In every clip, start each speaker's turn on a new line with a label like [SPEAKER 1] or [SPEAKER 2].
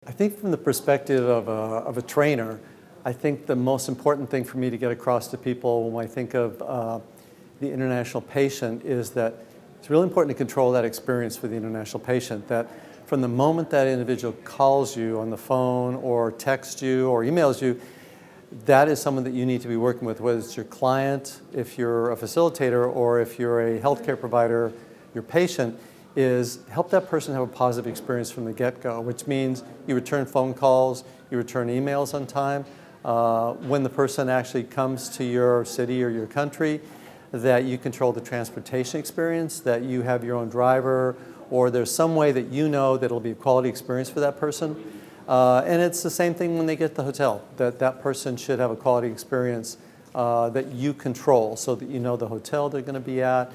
[SPEAKER 1] I think from the perspective of a trainer, I think the most important thing for me to get across to people when I think of the international patient is that it's really important to control that experience for the international patient, that from the moment that individual calls you on the phone or texts you or emails you, that is someone that you need to be working with, whether it's your client, if you're a facilitator, or if you're a healthcare provider, your patient, is help that person have a positive experience from the get-go, which means you return phone calls, you return emails on time. When the person actually comes to your city or your country, that you control the transportation experience, that you have your own driver, or there's some way that you know that it'll be a quality experience for that person. And it's the same thing when they get to the hotel, that that person should have a quality experience that you control so that you know the hotel they're going to be at.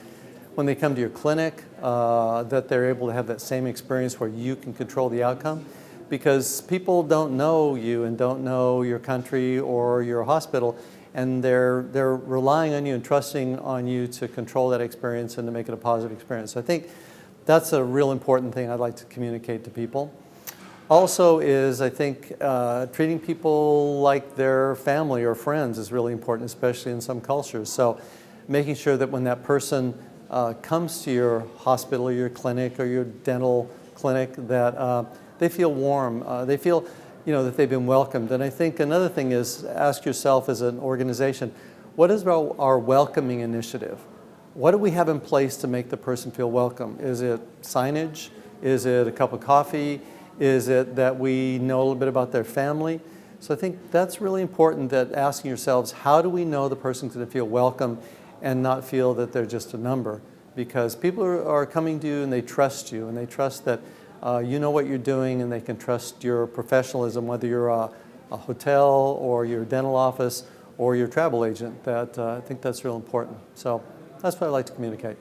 [SPEAKER 1] When they come to your clinic, that they're able to have that same experience where you can control the outcome. Because people don't know you and don't know your country or your hospital, and they're relying on you and trusting on you to control that experience and to make it a positive experience. So I think that's a real important thing I'd like to communicate to people. Also is, I think, treating people like their family or friends is really important, especially in some cultures. So making sure that when that person comes to your hospital or your clinic or your dental clinic, that they feel warm, they feel that they've been welcomed. And I think another thing is ask yourself as an organization, what is our welcoming initiative? What do we have in place to make the person feel welcome? Is it signage? Is it a cup of coffee? Is it that we know a little bit about their family? So I think that's really important, that asking yourselves, how do we know the person's going to feel welcome and not feel that they're just a number? Because people are coming to you and they trust you, and they trust that you know what you're doing, and they can trust your professionalism, whether you're a hotel or your dental office or your travel agent. That I think that's real important. So that's what I like to communicate.